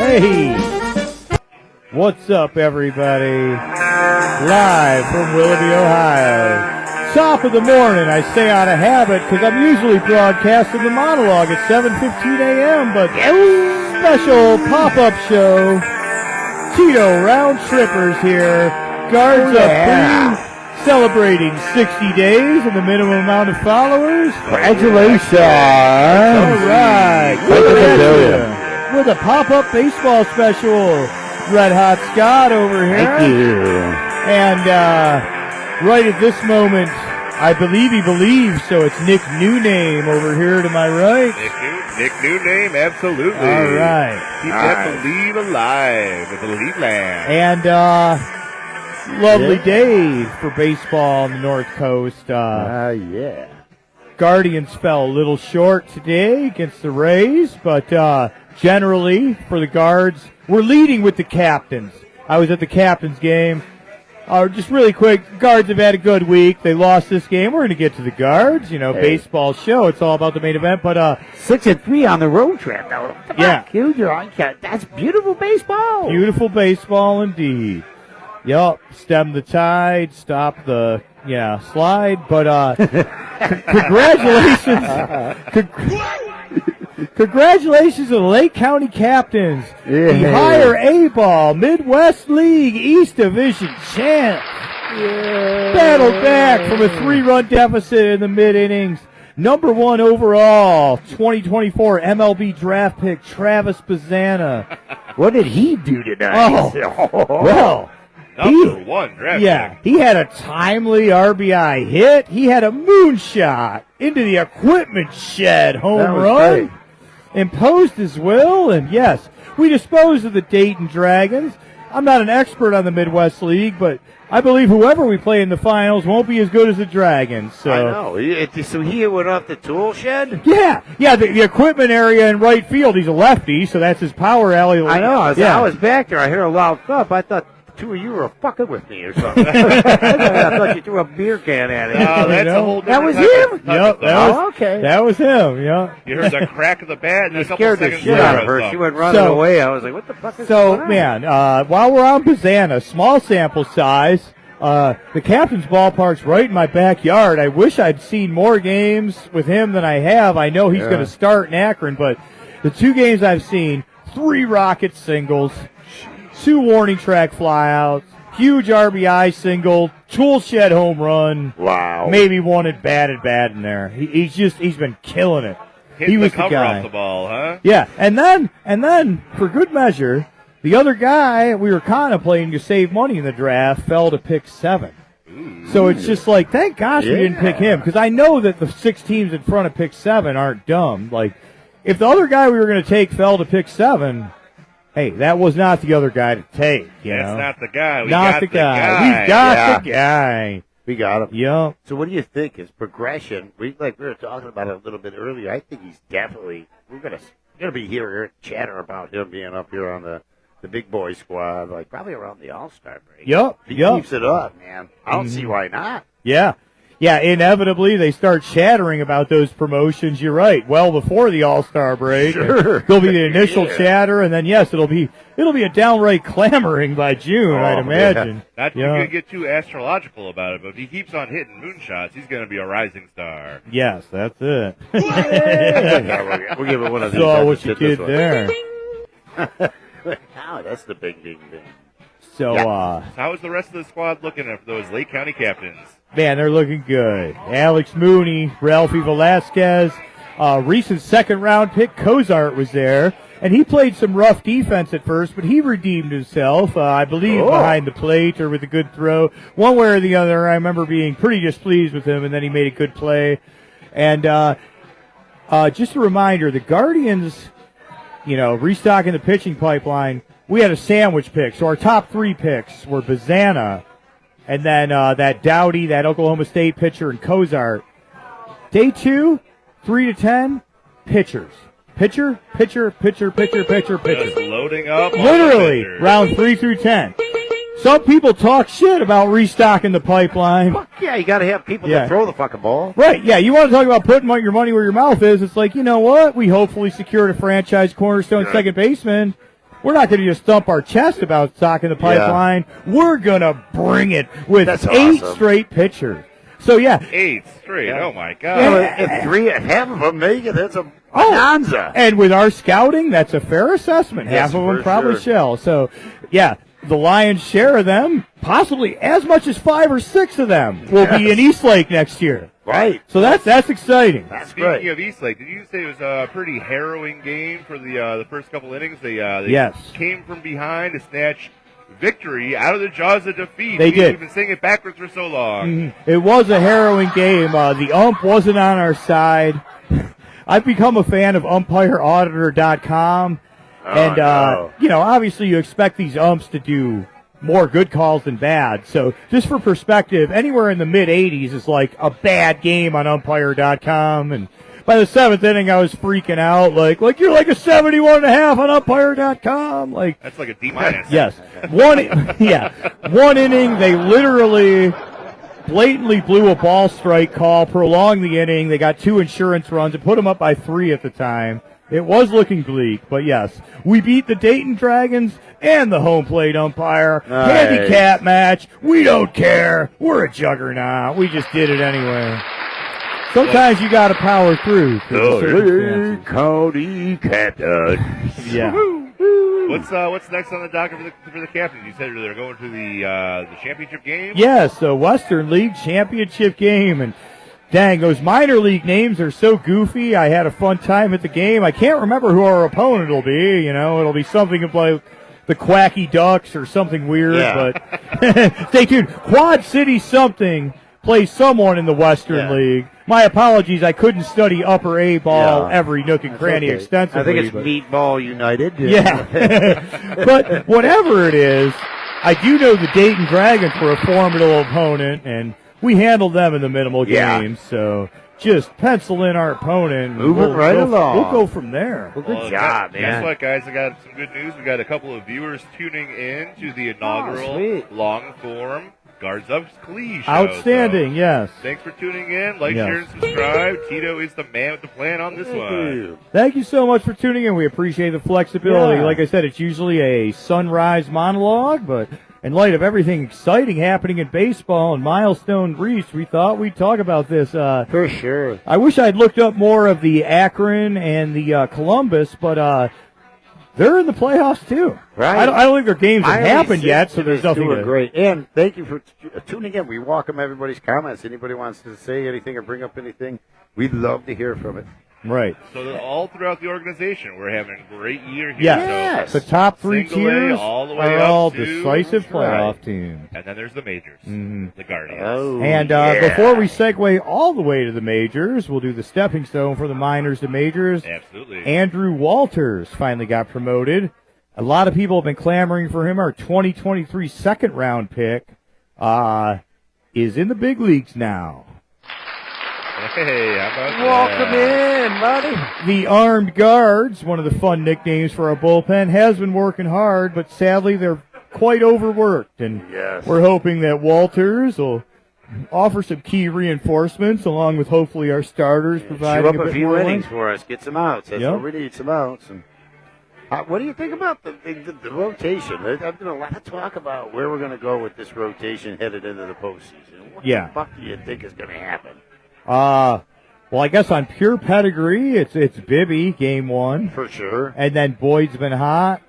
Hey, what's up, everybody? Live from Willoughby, Ohio. Top of the morning, I say out of habit because I'm usually broadcasting the monologue at 7:15 a.m., but special pop-up show. Tito Round Trippers here. Guards Up celebrating 60 days and the minimum amount of followers. Congratulations. All right. With a pop-up baseball special. Red Hot Scott over here. Thank you. And right at this moment, I believe he believes, so it's Nick New Name over here to my right. Nick New Name, absolutely. All right. Keep that believe alive with Believe Land. And lovely day for baseball on the North Coast. Guardians fell a little short today against the Rays, but generally for the Guards, we're leading with the captains. I was at the captains game. Just really quick, Guards have had a good week. They lost this game. We're going to get to the Guards. Baseball show. It's all about the main event. But 6-3 on the road trip. Yeah. That's beautiful baseball. Beautiful baseball indeed. Yup. Stem the tide. Stop the slide. But congratulations. Congratulations to the Lake County Captains. Yeah. The higher A-ball Midwest League East Division champs. Yeah. Battled back from a 3-run deficit in the mid-innings. Number 1 overall, 2024 MLB draft pick, Travis Bazzana. What did he do tonight? Well. Number 1 draft pick. He had a timely RBI hit. He had a moonshot into the equipment shed home run. Great. Imposed his will, and yes, we disposed of the Dayton Dragons. I'm not an expert on the Midwest League, but I believe whoever we play in the finals won't be as good as the Dragons. So. I know. So he went off the tool shed? Yeah, the equipment area in right field. He's a lefty, so that's his power alley. I know. I was back there. I heard a loud thump. I thought two of you were fucking with me or something. I thought you threw a beer can at him. That's a whole that was different him? Yep, okay. That was him, yeah. You heard the crack of the bat and a couple Scared the seconds shit later. out of her. She went running away. I was like, what the fuck is going on? Man, while we're on Bazzana, small sample size, the captain's ballpark's right in my backyard. I wish I'd seen more games with him than I have. I know he's going to start in Akron, but the 2 games I've seen, 3 rocket singles, 2 warning track flyouts, huge RBI single, tool shed home run. Wow. Maybe one at bat in there. He's been killing it. Hitting was the cover guy. off the ball, huh? Yeah, and then for good measure, the other guy we were contemplating to save money in the draft fell to pick 7. So it's just like, thank gosh we didn't pick him, because I know that the 6 teams in front of pick 7 aren't dumb. Like, if the other guy we were going to take fell to pick 7, hey, that was not the other guy to take. That's not the guy. We got got the guy. We got the guy. We got him. Yep. So what do you think is progression? We were talking about it a little bit earlier. I think he's definitely we're gonna be here chatter about him being up here on the big boy squad, like probably around the All-Star break. Yep. He keeps it up, man. I don't see why not. Yeah. Yeah, inevitably they start chattering about those promotions. You're right. Well before the All-Star break. Sure. There'll be the initial chatter, and then yes, it'll be a downright clamoring by June, I'd imagine. Not going to get too astrological about it, but if he keeps on hitting moonshots, he's going to be a rising star. Yes, that's it. We'll give it one of these. Saw what you did there. Oh, that's the big thing. So, how is the rest of the squad looking for those Lake County captains? Man, they're looking good. Alex Mooney, Ralphie Velasquez, recent second-round pick Cozart was there, and he played some rough defense at first, but he redeemed himself, I believe, behind the plate or with a good throw. One way or the other, I remember being pretty displeased with him, and then he made a good play. And just a reminder, the Guardians, restocking the pitching pipeline, we had a sandwich pick. So our top 3 picks were Bazzana, and then that Dowdy, that Oklahoma State pitcher, and Cozart. Day 2, 3 to 10, pitchers. Pitcher. Just loading up. Literally, round 3 through 10. Some people talk shit about restocking the pipeline. Fuck yeah, you got to have people that throw the fucking ball. Right, yeah, you want to talk about putting your money where your mouth is. It's like, you know what? We hopefully secured a franchise cornerstone second baseman. we're not going to just thump our chest about stock in the pipeline. We're going to bring it with That's 8 awesome. straight pitchers. So, yeah. 8 straight. Oh, my God. If half of them make it, that's a bonanza. And with our scouting, that's a fair assessment. Half of them for probably sure. shall. So, yeah, the lion's share of them, possibly as much as 5 or 6 of them, will be in Eastlake next year. Right. So that's exciting. That's Speaking great. of Eastlake, did you say it was a pretty harrowing game for the first couple innings? They Yes. came from behind to snatch victory out of the jaws of defeat. They did. We've been saying it backwards for so long. It was a harrowing game. The ump wasn't on our side. I've become a fan of umpireauditor.com. And, no. Obviously you expect these umps to do more good calls than bad. So just for perspective, anywhere in the mid-80s is like a bad game on umpire.com. And by the 7th inning, I was freaking out. Like you're like a 71.5 on umpire.com. Like, That's like a D minus. yes. One inning, they literally blatantly blew a ball strike call, prolonged the inning. They got 2 insurance runs and put them up by 3 at the time. It was looking bleak, but yes, we beat the Dayton Dragons and the home plate umpire. Nice. Handicap match. We don't care. We're a juggernaut. We just did it anyway. Sometimes you got to power through. The Lee County Captain. Yeah. What's next on the docket for the captains? You said they're going to the championship game. Yes, the Western League Championship game, and dang, those minor league names are so goofy. I had a fun time at the game. I can't remember who our opponent will be. It'll be something like the Quacky Ducks or something weird. Yeah. But stay tuned. Quad City something plays someone in the Western League. My apologies, I couldn't study upper A ball every nook and cranny extensively. I think it's Meatball United. Yeah. But whatever it is, I do know the Dayton Dragons were a formidable opponent, and we handled them in the minimal games. So just pencil in our opponent. Move it right along. We'll go from there. Well, good job, Guess man. what, guys? I got some good news. We got a couple of viewers tuning in to the inaugural sweet. long-form GuardsUpCLE show. Outstanding, So, yes. thanks for tuning in. Like, Yes. share, and subscribe. Tito is the man with the plan on this one. Thank you so much for tuning in. We appreciate the flexibility. Yeah. Like I said, it's usually a sunrise monologue, but in light of everything exciting happening in baseball and milestone reached, we thought we'd talk about this. For sure. I wish I'd looked up more of the Akron and the Columbus, but they're in the playoffs too. Right. I don't think their games have happened yet, so there's nothing doing to... great. And thank you for tuning in. We welcome everybody's comments. Anybody wants to say anything or bring up anything, we'd love to hear from it. Right. So that all throughout the organization, we're having a great year here. Yes. So The top 3 single A tiers all the way are up all to- decisive That's right. playoff teams. and then there's the majors, Mhm. the Guardians. Oh, And before we segue all the way to the majors, we'll do the stepping stone for the minors to majors. Absolutely. Andrew Walters finally got promoted. A lot of people have been clamoring for him. Our 2023 second-round pick is in the big leagues now. Hey, how about welcome in, buddy. The Armed Guards, one of the fun nicknames for our bullpen, has been working hard, but sadly they're quite overworked. And Yes. we're hoping that Walters will offer some key reinforcements, along with hopefully our starters providing Chew up a a bit few more innings length. for us. Get some outs. That's Yep. what we need, some outs. And what do you think about the rotation? I've done a lot of talk about where we're going to go with this rotation headed into the postseason. What the fuck do you think is going to happen? Well, I guess on pure pedigree, it's Bibby, game 1. For sure. And then Boyd's been hot.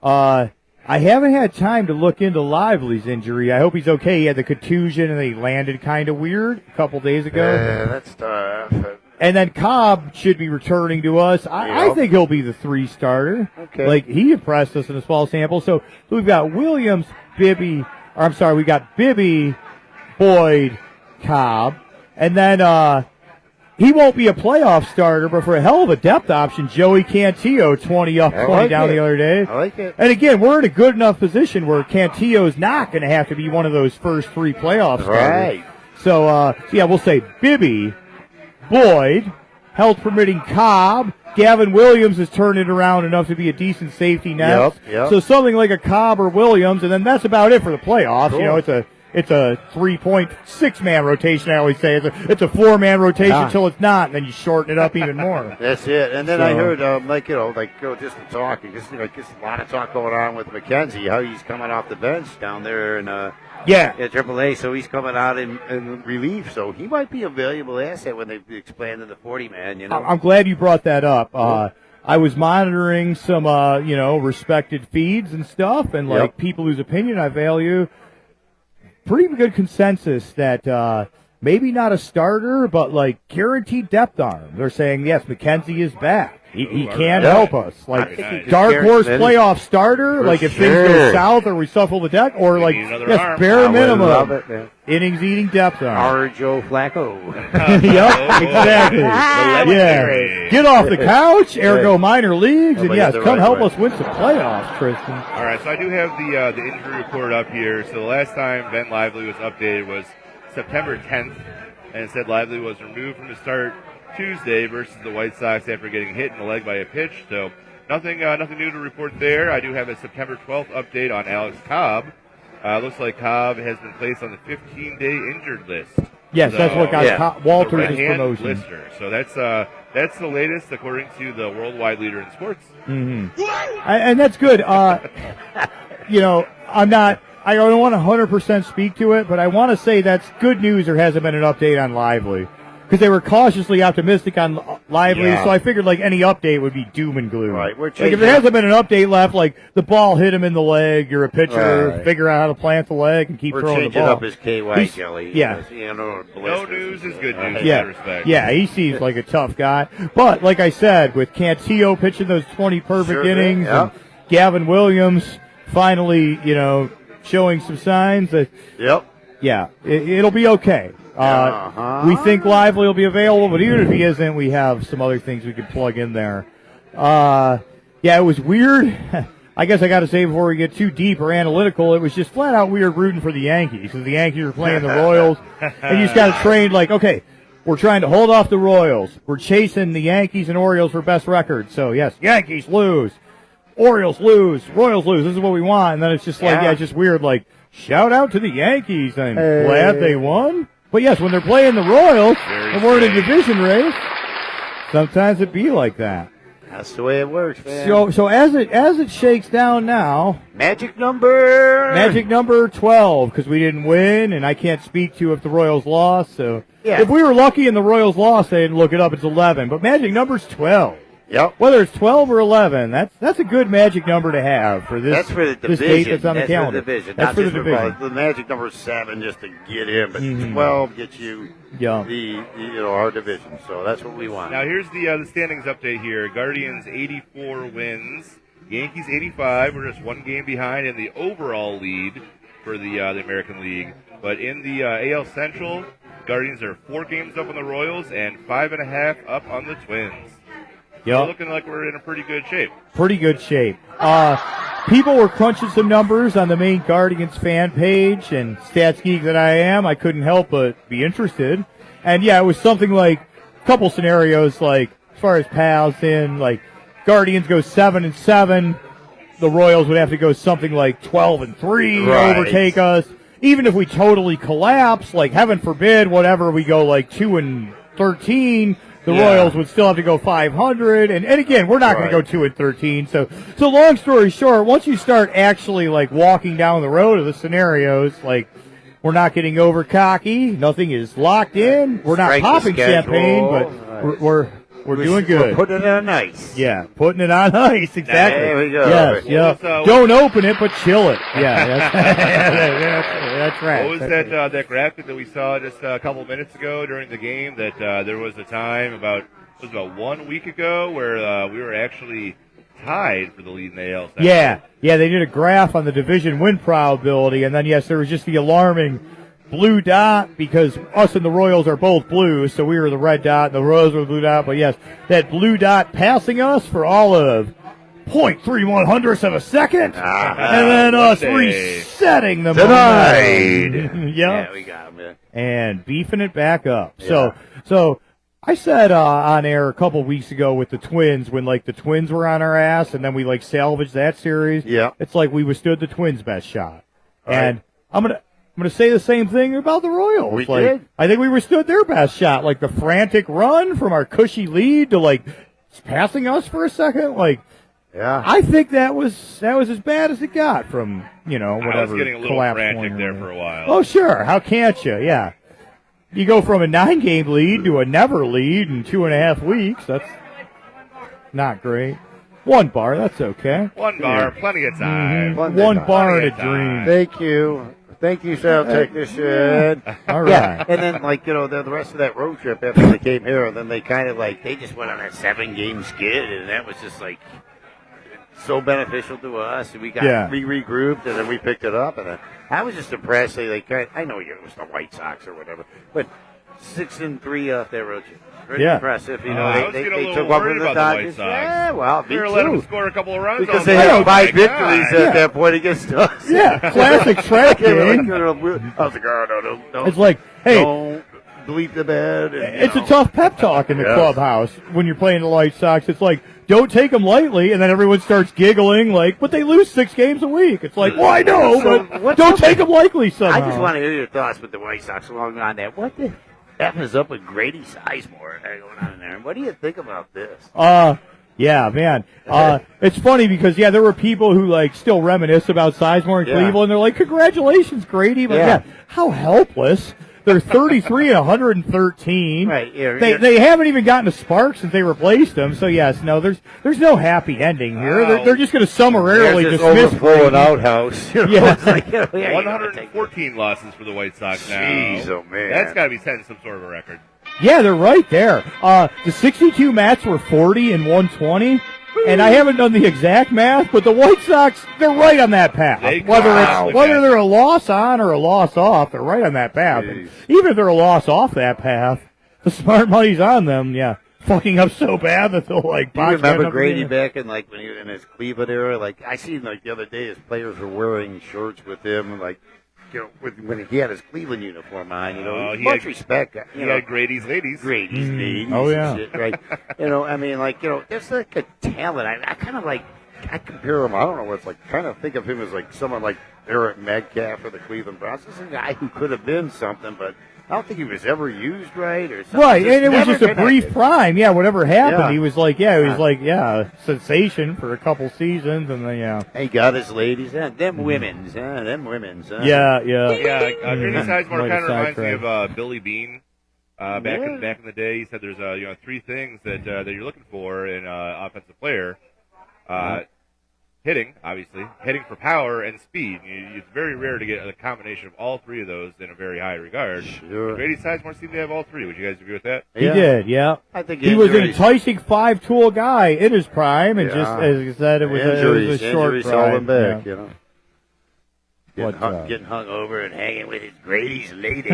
I haven't had time to look into Lively's injury. I hope he's okay. He had the contusion and he landed kind of weird a couple days ago. That's tough. And then Cobb should be returning to us. I think he'll be the 3 starter. Okay. Like, he impressed us in a small sample. So we've got Williams, we got Bibby, Boyd, Cobb. And then he won't be a playoff starter, but for a hell of a depth option, Joey Cantillo, 20 up, 20 down the other day. I like it. And again, we're in a good enough position where Cantillo's not going to have to be one of those first 3 playoff starters. Right. So, we'll say Bibby, Boyd, health permitting Cobb. Gavin Williams has turned it around enough to be a decent safety net. Yep. So something like a Cobb or Williams, and then that's about it for the playoffs. Cool. It's a it's a 3.6-man rotation. I always say it's a 4-man rotation until it's not, and then you shorten it up even more. That's it. And then I heard, just talking, just a lot of talk going on with McKenzie, how he's coming off the bench down there in AAA, so he's coming out in relief, so he might be a valuable asset when they expand to the 40-man. You know, I'm glad you brought that up. I was monitoring some, respected feeds and stuff, and people whose opinion I value. Pretty good consensus that maybe not a starter, but guaranteed depth arm. They're saying yes, McKenzie is back. He can help us. Dark horse playoff starter. If things go south or we shuffle the deck, or bare minimum innings eating depth arm. Our Joe Flacco. Yep, exactly. Get off the couch, ergo minor leagues, and come help us win some playoffs, Tristan. All right, so I do have the injury report up here. So the last time Ben Lively was updated was September 10th, and it said Lively was removed from the start Tuesday versus the White Sox after getting hit in the leg by a pitch. So nothing new to report there. I do have a September 12th update on Alex Cobb. Looks like Cobb has been placed on the 15-day injured list. Yes, so, that's what got Walter's promotion. Listener. So that's the latest according to the worldwide leader in sports. Mm-hmm. And that's good. I don't want to 100% speak to it, but I want to say that's good news. There hasn't been an update on Lively. Because they were cautiously optimistic on Lively, so I figured any update would be doom and gloom. Right, if there hasn't been an update left, the ball hit him in the leg, you're a pitcher, figure out how to plant the leg and keep throwing the ball. We're changing up his KY jelly. Yeah. No news is good news in that respect. Yeah, he seems like a tough guy. But, like I said, with Cantillo pitching those 20 perfect innings, and Gavin Williams finally, showing some signs that, it'll be okay. We think Lively will be available, but even if he isn't, we have some other things we could plug in there. It was weird. I guess I got to say before we get too deep or analytical, it was just flat out weird rooting for the Yankees because the Yankees are playing the Royals, and you just got to train okay, we're trying to hold off the Royals. We're chasing the Yankees and Orioles for best record. So yes, Yankees lose, Orioles lose, Royals lose. This is what we want, and then it's just it's just weird. Shout out to the Yankees. I'm glad they won. But yes, when they're playing the Royals and we're in a division race, sometimes it be like that. That's the way it works, man. So as it shakes down now, magic number 12, because we didn't win, and I can't speak to if the Royals lost. So if we were lucky and the Royals lost, they didn't look it up. It's 11, but magic number's 12. Yep. Whether it's 12 or 11, that's a good magic number to have for this. That's for the division. This date that's on the calendar. That's for the division. The magic number is 7 just to get in, but 12 gets you our division. So that's what we want. Now here's the standings update here. Guardians 84 wins, Yankees 85. We're just one game behind in the overall lead for the American League. But in the AL Central, Guardians are 4 games up on the Royals and 5.5 up on the Twins. We're looking like we're in a pretty good shape. People were crunching some numbers on the main Guardians fan page, and stats geek that I am, I couldn't help but be interested. And it was something like a couple scenarios, as far as paths in, Guardians go 7-7, the Royals would have to go something like 12-3, overtake us. Even if we totally collapse, heaven forbid, whatever, we go 2-13. The Royals would still have to go 500, and again, we're not going to go 2-13. So long story short, once you start actually walking down the road of the scenarios, we're not getting over cocky, nothing is locked in, we're not popping champagne, but we're doing good. We're putting it on ice. Yeah, putting it on ice, exactly. There we go. Yes, don't open it, but chill it. Yeah, that's right. What was that graphic that we saw just a couple minutes ago during the game? That there was a time about 1 week ago where we were actually tied for the lead in the AL Central. Yeah, they did a graph on the division win probability, and then there was just the alarming blue dot because us and the Royals are both blue, so we were the red dot and the Royals were the blue dot. But yes, that blue dot passing us for all of 0.31 of a second, and then us resetting the momentum. Yeah, we got him, man. And beefing it back up. Yeah. So I said on air a couple weeks ago with the Twins when the Twins were on our ass, and then we salvaged that series. Yeah, it's we withstood the Twins' best shot, and I'm I'm going to say the same thing about the Royals. We like, did. I think we withstood their best shot. Like the frantic run from our cushy lead to like passing us for a second. Like, yeah, I think that was as bad as it got from, whatever. I was getting a little collapse frantic point there or- for a while. Oh, sure. How can't you? Yeah. You go from a 9-game lead to a never lead in 2.5 weeks. That's not great. 1 bar, that's okay. 1 bar, plenty of time. Mm-hmm. 1 bar and a dream. Thank you, sound technician. All right. Yeah, and then the rest of that road trip after they came here, and then they kind of they just went on a 7-game skid, and that was just so beneficial to us. And we got we regrouped, and then we picked it up, and I was just impressed. I know it was the White Sox or whatever, but 6-3 off that road trip. Pretty impressive. I was they getting a little took up worried with the about the White Dodgers. Sox. Yeah, well, me We were letting them too. score a couple of runs. Because I they was had like, 5 oh my victories God. at that point against us. Yeah, classic track game. I was like, oh, no. It's like, hey, don't bleep the bed. And, it's a tough pep talk in the clubhouse when you're playing the White Sox. It's like, don't take them lightly, and then everyone starts giggling, but they lose 6 games a week. It's like, well, I know, but don't take them lightly somehow. I just want to hear your thoughts with the White Sox along on that. What the F is up with Grady Sizemore going on in there? What do you think about this? Yeah, man. It's funny because, there were people who, still reminisce about Sizemore in Cleveland. They're like, congratulations, Grady. But, how helpless. They're 33 and 113. Right. Yeah, they haven't even gotten a spark since they replaced them. So, yes, no, there's no happy ending here. They're just going to summarily dismiss overflowing outhouse. Yeah. 114 losses for the White Sox now. Jeez, oh, man. That's got to be setting some sort of a record. Yeah, they're right there. The 62 Mets were 40 and 120. And I haven't done the exact math, but the White Sox, they're right on that path. Whether they're a loss on or a loss off, they're right on that path. And even if they're a loss off that path, the smart money's on them, fucking up so bad that they'll Do you remember Grady back in when he was in his Cleveland era? I seen the other day his players were wearing shirts with him when he had his Cleveland uniform on, much respect. He had Grady's ladies. Grady's ladies. Oh, yeah. And shit, right. There's a talent. I kind of I compare him. I don't know what it's like. Kind of think of him as someone like Eric Metcalf for the Cleveland Browns. This is a guy who could have been something, but I don't think he was ever used right or something. Right, and it was just a brief prime. Yeah, whatever happened, Yeah. he was sensation for a couple seasons, and then, He got his ladies. Them women's. Them women's. Yeah. Grady Sizemore kind of reminds me sidetrack. of Billy Bean. Back in the day, he said there's 3 things that you're looking for in an offensive player. Hitting, obviously, hitting for power and speed. It's very rare to get a combination of all 3 of those in a very high regard. Sure. Grady Sizemore seemed to have all 3. Would you guys agree with that? He did, yeah. I think He was an enticing 5-tool guy in his prime, and just as you said, it was a short injuries prime. held him back, What's Getting hung over and hanging with his Grady's ladies.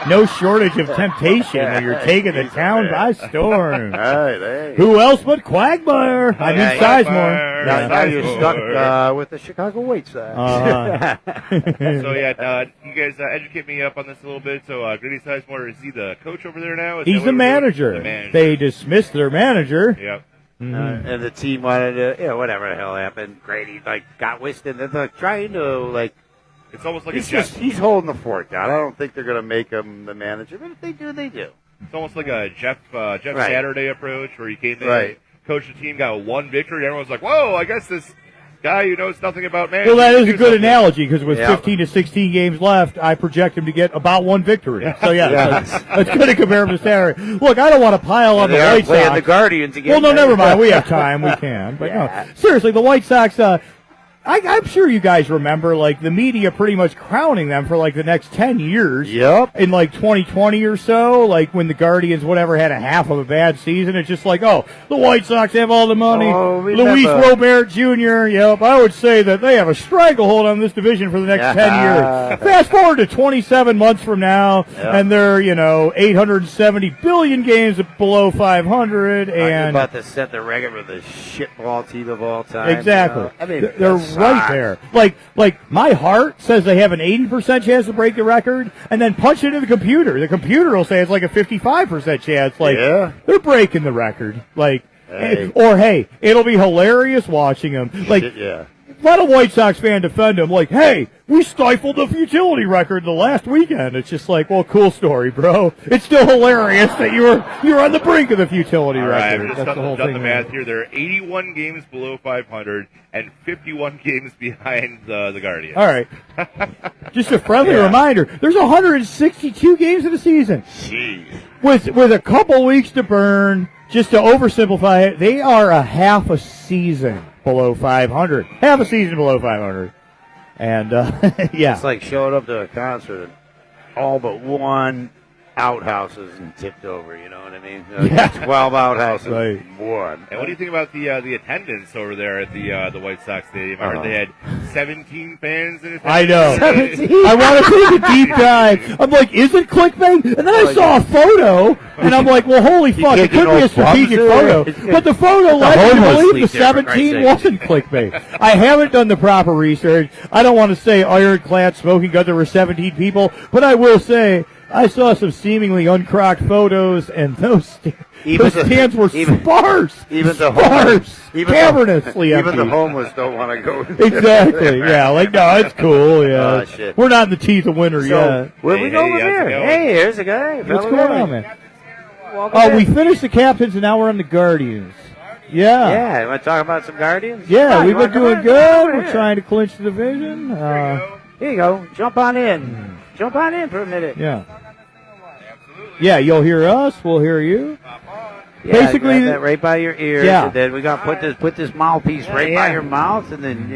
No shortage of temptation when you're taking the town by storm. Hey. Who else but Quagmire? I mean Sizemore. Now you're stuck with the Chicago White Sox. You guys educate me up on this a little bit. So Grady Sizemore, is he the coach over there now? He's the manager. They dismissed their manager. Yep. And the team wanted to, whatever the hell happened. Grady got Whiston. They're trying to It's almost like he's holding the fort down. I don't think they're going to make him the manager, but if they do, they do. It's almost like a Jeff Saturday approach where he came in, coached the team, got 1 victory. Everyone's like, "Whoa! I guess this guy who knows nothing about management." Well, that is a good analogy because with 15 to 16 games left, I project him to get about 1 victory. So that's good to compare him to Saturday. Look, I don't want to pile on the White playing Sox. the Guardians again. Well, no, never mind. We have time. We can. But no, seriously, the White Sox. I'm sure you guys remember, the media pretty much crowning them for, the next 10 years. Yep. In, 2020 or so, when the Guardians, had a half of a bad season. It's just the White Sox have all the money. Luis Robert Jr., I would say that they have a stranglehold on this division for the next 10 years. Fast forward to 27 months from now, and they're, 870 billion games below 500. And you're about to set the record for the shitball team of all time. Exactly. I mean, they're right there. My heart says they have an 80% chance to break the record, and then punch it into the computer. The computer will say it's a 55% chance. They're breaking the record. Or hey, it'll be hilarious watching them. let a White Sox fan defend him. Like, hey, we stifled the futility record the last weekend. It's just like, well, cool story, bro. It's still hilarious that you were on the brink of the futility All right, record. I've That's just the whole done thing. the math here. There are 81 games below 500 and 51 games behind the Guardians. All right. Just a friendly reminder. There's 162 games in the season. Jeez. With a couple weeks to burn, just to oversimplify it, they are a half a season below 500. Half a season below 500. And, yeah. It's like showing up to a concert and all but one outhouses and tipped over, you know what I mean? 12 outhouses, Right. one. And what do you think about the attendance over there at the White Sox Stadium? I heard they had 17 fans in attendance. I know. I want to take a deep dive. I'm like, is it clickbait? And then I saw a photo, and I'm like, well, holy fuck, it could be a strategic photo. But the photo led me to believe the 17 wasn't clickbait. I haven't done the proper research. I don't want to say ironclad smoking gun there were 17 people, but I will say I saw some seemingly uncrocked photos, and those stands were sparse. Even the sparse, cavernously empty. Even the homeless don't want to go. Exactly. Yeah. Like, no, it's cool. Yeah. Oh, shit. We're not in the teeth of winter yet. Where we going here? Hey, here's a guy. What's going on, man? Oh, we finished the Captains, and now we're on the Guardians. Yeah. Yeah, you want to talk about some Guardians? Yeah, we've been doing good. We're trying to clinch the division. Here you go. Jump on in. Jump on in for a minute. Yeah. Yeah, you'll hear us. We'll hear you. Yeah, basically, that right by your ears. Yeah. And then we got to put this mouthpiece right by your mouth, and then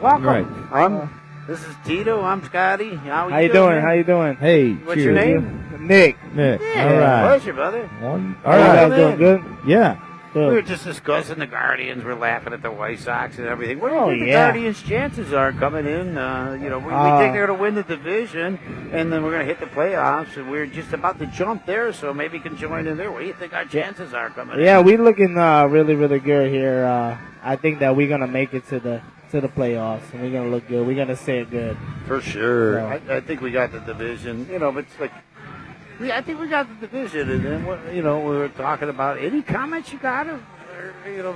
welcome. Right. This is Tito. I'm Scotty. How you doing? How you doing? Hey, what's your name? Nick. Nick. Yeah, all right. pleasure, brother. All You right. guys doing good? Yeah. We were just discussing the Guardians. We're laughing at the White Sox and everything. What do you think the yeah. Guardians' chances are coming in? We think they're going to win the division, and then we're going to hit the playoffs, and we're just about to jump there, so maybe can join in there. What do you think our chances are coming in? Yeah, we're looking really, really good here. I think that we're gonna make it to the playoffs, and we're gonna look good. We're gonna say it good. For sure. Yeah. I think we got the division, but it's like, I think we got the division, and then, we were talking about any comments you got, or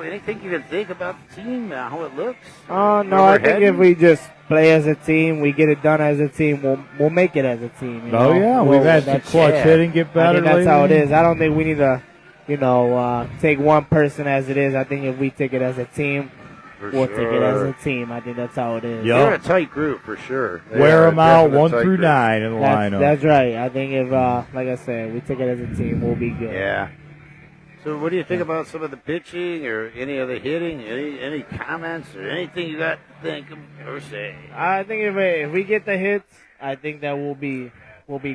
anything you can think about the team, how it looks? No, I think if we just play as a team, we get it done as a team, we'll make it as a team. Oh, yeah, we've had some clutch hitting get better. I think that's how it is. I don't think we need to, take one person as it is. I think if we take it as a team, we'll take it as a team. I think that's how it is. Yep. They're a tight group for sure. Wear them out 1 through 9 in the lineup. That's right. I think if, like I said, we take it as a team, we'll be good. Yeah. So what do you think about some of the pitching or any of the hitting? Any comments or anything you got to think or say? I think if we get the hits, I think that we'll be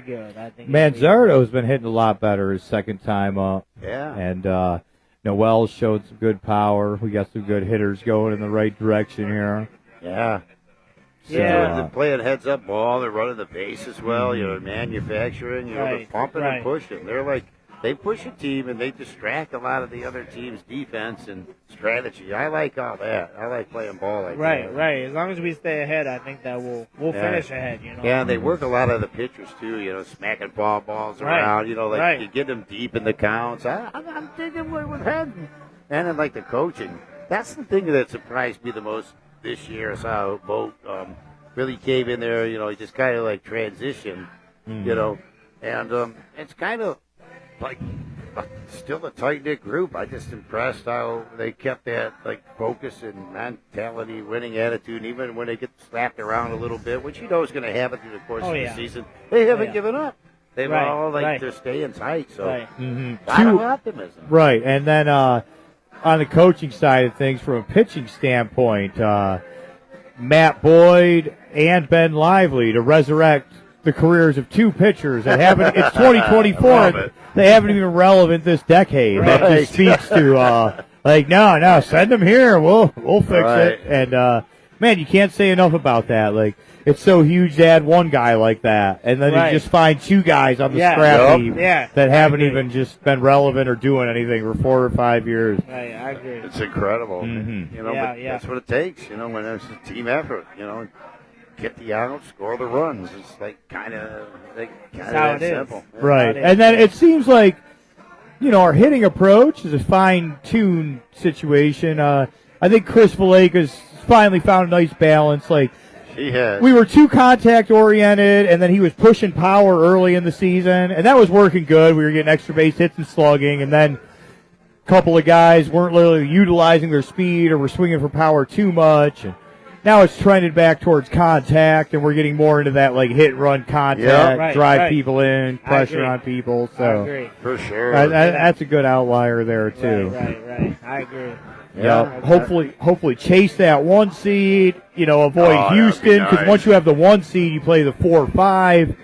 good. I think Manzardo's been hitting a lot better his second time up. Yeah. And Noel showed some good power. We got some good hitters going in the right direction here. Yeah. So they're playing heads-up ball. They're running the bases well. Manufacturing. They're pumping and pushing. They're like, they push a team and they distract a lot of the other team's defense and strategy. I like all that. I like playing ball like that. Right. As long as we stay ahead, I think that we'll finish ahead. Yeah, and they work a lot of the pitchers too. Smacking balls around. You get them deep in the counts. I'm thinking with head and then like the coaching. That's the thing that surprised me the most this year. Is how Boat really came in there. He just kind of like transitioned. And it's kind of like still a tight-knit group. I just impressed how they kept that focus and mentality, winning attitude, and even when they get slapped around a little bit, which is going to happen through the course of the season, they haven't given up. They've all they're staying tight. So a lot of optimism. Right, and then on the coaching side of things, from a pitching standpoint, Matt Boyd and Ben Lively to resurrect the careers of two pitchers that haven't. It's 2024. They haven't even been relevant this decade. That just speaks to no, send them here. We'll fix it. And man, you can't say enough about that. It's so huge to add one guy like that, and then you just find two guys on the scrap heap that haven't even just been relevant or doing anything for 4 or 5 years. Right, I agree. It's incredible. Mm-hmm. But that's what it takes. When there's a team effort. Get the out, score the runs. It's kind of that simple. Right. And then it seems like, our hitting approach is a fine-tuned situation. I think Chris Valleca's finally found a nice balance. Like, He has. we were too contact oriented, and then he was pushing power early in the season, and that was working good. We were getting extra base hits and slugging, and then a couple of guys weren't really utilizing their speed or were swinging for power too much. And now it's trended back towards contact, and we're getting more into that like hit run contact, drive people in, pressure on people. So I agree. For sure. That's a good outlier there too. Right. I agree. Yeah. Hopefully chase that 1 seed. Avoid Houston, because once you have the 1 seed, you play the 4 or 5.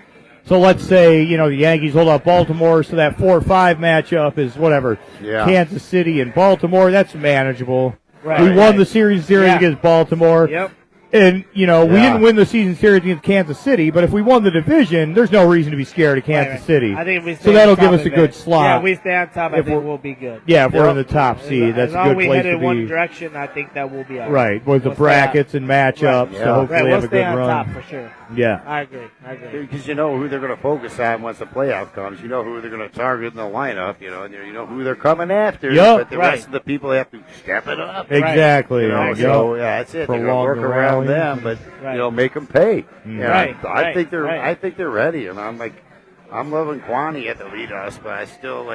So let's say the Yankees hold up Baltimore, so that 4 or 5 matchup is whatever. Yeah. Kansas City and Baltimore. That's manageable. Right, We won the series against Baltimore. Yep. And, we didn't win the season series against Kansas City, but if we won the division, there's no reason to be scared of Kansas City. I think if we stay so that'll on top give us of a good it. slot. Yeah, if we stay on top, I think we'll be good. Yeah, if we're in the top seed, that's a good we place head to in one be. direction, I think that will be all Right, with the brackets and matchups, so hopefully we'll have a stay good on run. top for sure. Yeah. I agree. Because you know who they're going to focus on once the playoff comes. You know who they're going to target in the lineup. And you know who they're coming after. Yep. But the rest of the people have to step it up. Exactly. So that's it. They're going to work around them, but make them pay. I think they're ready, and I'm loving Kwani at the leadoff, but I still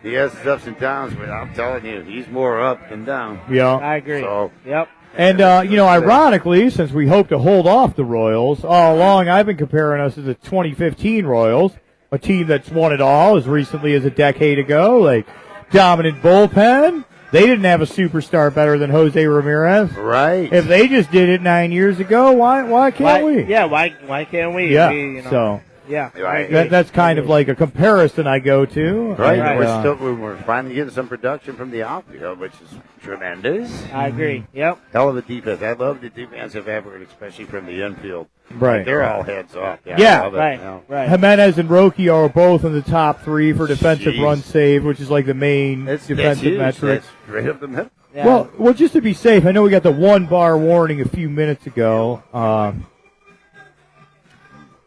he has his ups and downs, but I'm telling you, he's more up than down. Yeah, I agree. So, yep. And, ironically, since we hope to hold off the Royals, all along I've been comparing us to the 2015 Royals, a team that's won it all as recently as a decade ago, like dominant bullpen. They didn't have a superstar better than Jose Ramirez. Right. If they just did it 9 years ago, why can't we? Yeah, why can't we? Yeah, that's kind of like a comparison I go to. Right. And, we're finally getting some production from the outfield, which is tremendous. I agree. Yep. Hell of a defense. I love the defensive effort, especially from the infield. Right. They're all heads up. Right. Jimenez and Roque are both in the top 3 for defensive run save, which is like the main defensive metric. That's right up the middle. Yeah. Well, just to be safe, I know we got the 1 bar warning a few minutes ago.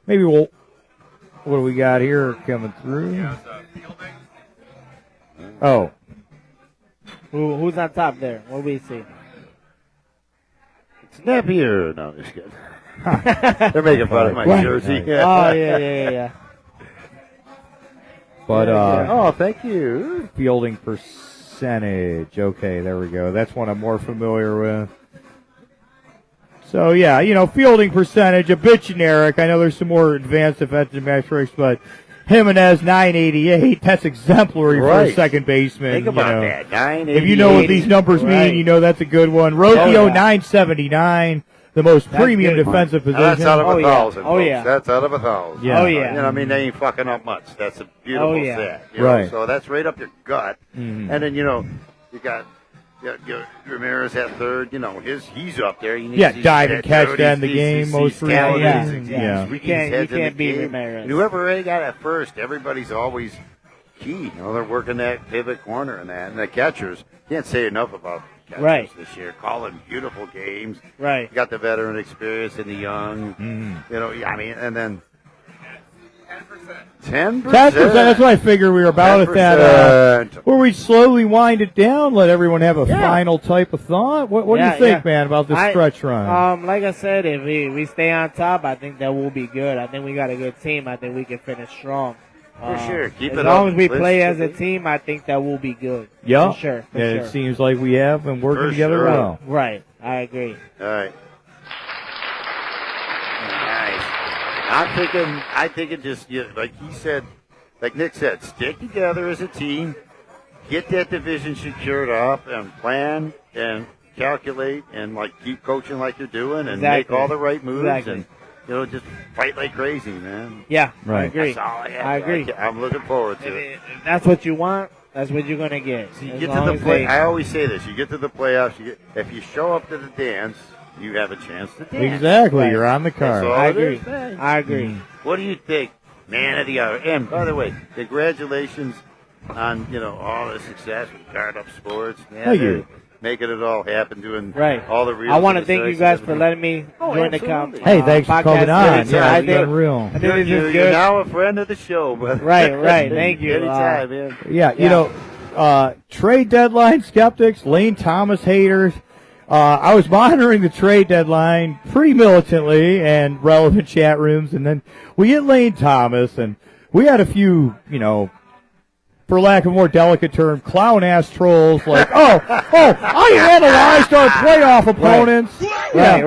Maybe what do we got here coming through? Oh. Who's on top there? What do we see? It's Napier. No, I'm just kidding. They're making fun of my jersey. Oh, yeah. But, thank you. Fielding percentage. Okay, there we go. That's one I'm more familiar with. So, fielding percentage, a bit generic. I know there's some more advanced defensive metrics, but Jimenez, 988. That's exemplary for a second baseman. Think about that. 988. If you know what these numbers mean, you know that's a good one. Roque, 979. The most premium defensive position. That's out of 1,000. Folks. That's out of 1,000. Yeah. Oh, yeah. They ain't fucking up much. That's a beautiful set. Right. So that's right up your gut. And then, you got Ramirez at third. He's up there. Dive and catch to end the game most recently. You can't beat Ramirez. And whoever already got at first, everybody's always key. They're working that pivot corner and that. And the catchers, can't say enough about catchers this year. Calling beautiful games. Right. You got the veteran experience and the young. And then 10%. 10%. That's what I figured we were about at that. Where we slowly wind it down, let everyone have a final type of thought. What do you think, man, about this stretch run? Like I said, if we stay on top, I think that will be good. I think we got a good team. I think we can finish strong. For sure. Keep it up. As long as we play as a team, I think that will be good. Yeah. For sure. It seems like we have been working together well. Right. I agree. All right. Nice. I'm thinking just, like he said, like Nick said, stick together as a team, get that division secured up, and plan and calculate and keep coaching like you're doing and make all the right moves and just fight like crazy, man. Yeah, right. I agree. That's all I have. I agree. I'm looking forward to it. If that's what you want, that's what you're gonna get. So you get to the play. I always say this: you get to the playoffs. If you show up to the dance, you have a chance to dance. Exactly, right. You're on the card. I agree. I agree. What do you think, man of the hour? And by the way, congratulations on all the success with Guard Up Sports, man. Thank you. Making it all happen, doing right. all the real. I want to thank you guys for letting me join the camp. Hey, thanks for coming on. Yeah, it's been real. You're now a friend of the show, brother. Right. Thank you. Anytime, man. Yeah, trade deadline skeptics, Lane Thomas haters. I was monitoring the trade deadline pretty militantly and relevant chat rooms, and then we hit Lane Thomas, and we had a few, for lack of a more delicate term, clown-ass trolls like, I analyzed our playoff opponents. Right.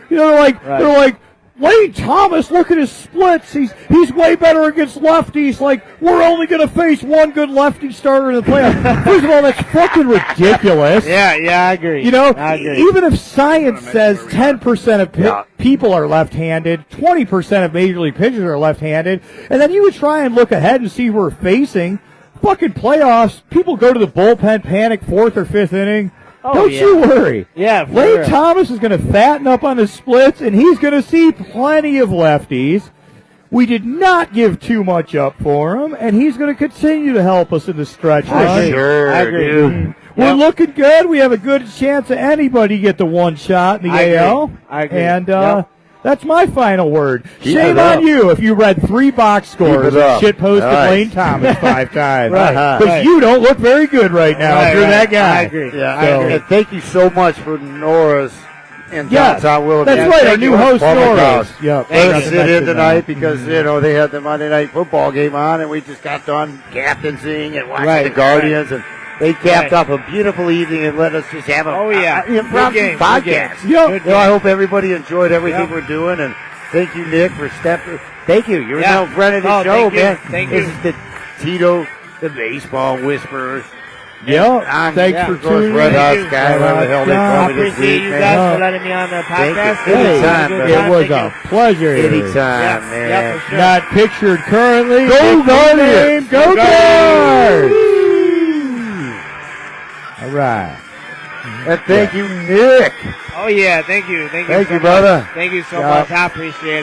They're like, Lane Thomas, look at his splits. He's way better against lefties. Like, we're only going to face one good lefty starter in the playoffs. First of all, that's fucking ridiculous. Yeah, I agree. I agree. Even if science says 10% of people are left-handed, 20% of major league pitchers are left-handed, and then you would try and look ahead and see who we're facing. Fucking playoffs, people go to the bullpen, panic, 4th or 5th inning. Don't you worry. Yeah, Lane Thomas is going to fatten up on his splits, and he's going to see plenty of lefties. We did not give too much up for him, and he's going to continue to help us in the stretch run. I agree. Dude. We're looking good. We have a good chance of anybody get the one shot in the AL. I agree. And that's my final word. Keep Shame on you if you read 3 box scores and shitposted Lane Thomas 5 times. Because you don't look very good right now if you're that guy. I agree. Yeah, and thank you so much for Nora's and downtown Willoughby. That's right, our new host, Nora. Let us sit in tonight because, they had the Monday Night Football game on, and we just got done captaining and watching the Guardians, and they capped off a beautiful evening and let us just have a impromptu podcast. I hope everybody enjoyed everything we're doing, and thank you, Nick, for stepping. Thank you. You're now friend of the show, man. This is the Tito, the baseball whisperers. Thanks for tuning in. Red House guy, whatever the hell they call me this appreciate week, you man. guys for letting me on the podcast. Anytime, It was a pleasure. Anytime, man. Yeah, for sure. Not pictured currently. Go Guardians! Go Guards! All right. And thank you, Nick. Oh, yeah. Thank you. Thank you Thank so you, brother. much. Thank you so much. I appreciate it.